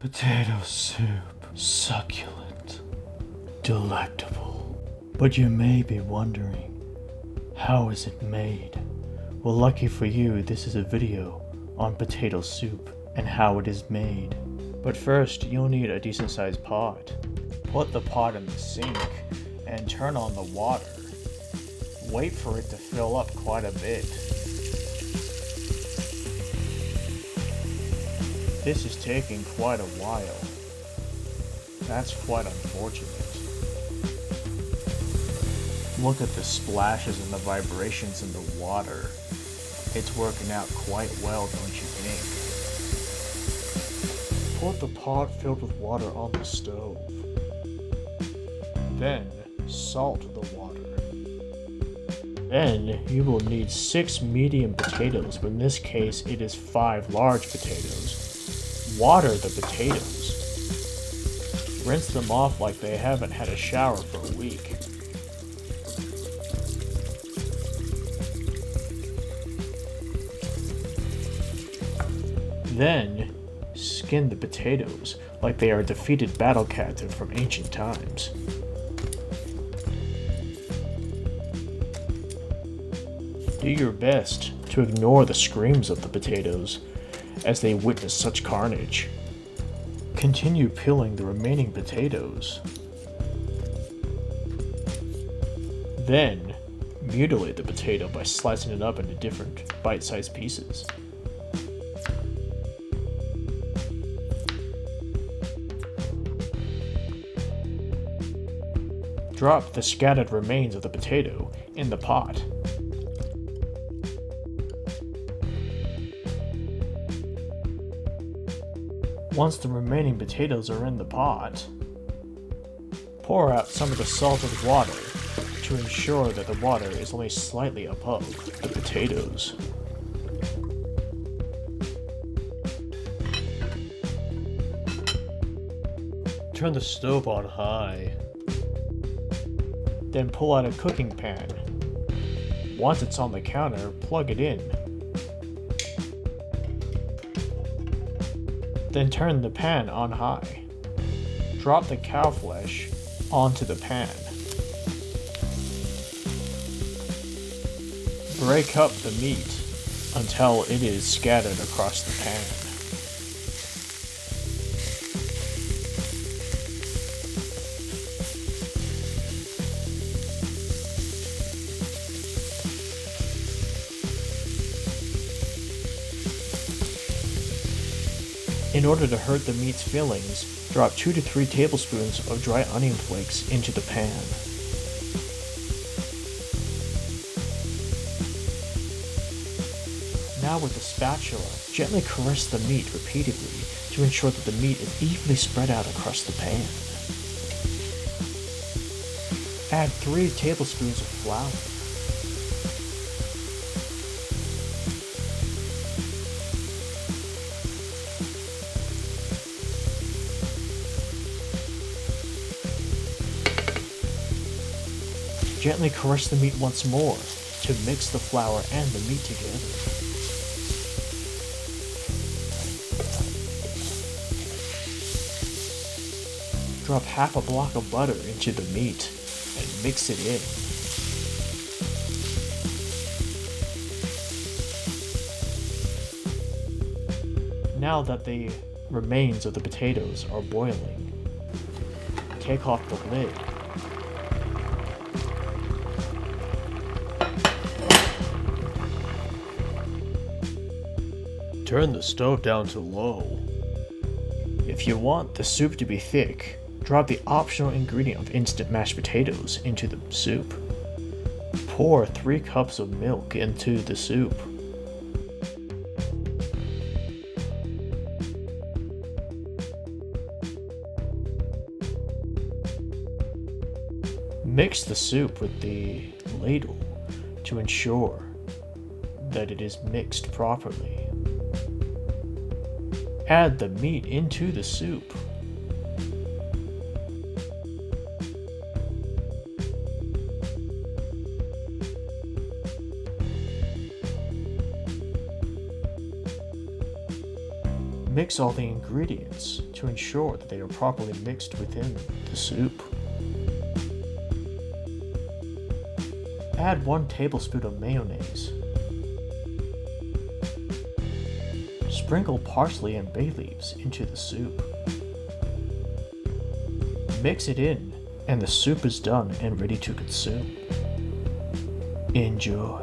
Potato soup. Succulent. Delectable. But you may be wondering, how is it made? Well, lucky for you, this is a video on potato soup and how it is made. But first, you'll need a decent sized pot. Put the pot in the sink and turn on the water. Wait for it to fill up quite a bit. This is taking quite a while. That's quite unfortunate. Look at the splashes and the vibrations in the water. It's working out quite well, don't you think? Put the pot filled with water on the stove. Then, salt the water. Then, you will need 6 medium potatoes, but in this case, it is 5 large potatoes. Water the potatoes. Rinse them off like they haven't had a shower for a week. Then, skin the potatoes like they are a defeated battle captain from ancient times. Do your best to ignore the screams of the potatoes as they witness such carnage. Continue peeling the remaining potatoes. Then, mutilate the potato by slicing it up into different bite-sized pieces. Drop the scattered remains of the potato in the pot. Once the remaining potatoes are in the pot, pour out some of the salted water to ensure that the water is only slightly above the potatoes. Turn the stove on high. Then pull out a cooking pan. Once it's on the counter, plug it in. Then turn the pan on high. Drop the cow flesh onto the pan. Break up the meat until it is scattered across the pan. In order to hurt the meat's fillings, drop 2 to 3 tablespoons of dry onion flakes into the pan. Now with the spatula, gently caress the meat repeatedly to ensure that the meat is evenly spread out across the pan. Add 3 tablespoons of flour. Gently caress the meat once more to mix the flour and the meat together. Drop half a block of butter into the meat and mix it in. Now that the remains of the potatoes are boiling, take off the lid. Turn the stove down to low. If you want the soup to be thick, drop the optional ingredient of instant mashed potatoes into the soup. Pour 3 cups of milk into the soup. Mix the soup with the ladle to ensure that it is mixed properly. Add the meat into the soup. Mix all the ingredients to ensure that they are properly mixed within the soup. Add 1 tablespoon of mayonnaise. Sprinkle parsley and bay leaves into the soup. Mix it in, and the soup is done and ready to consume. Enjoy.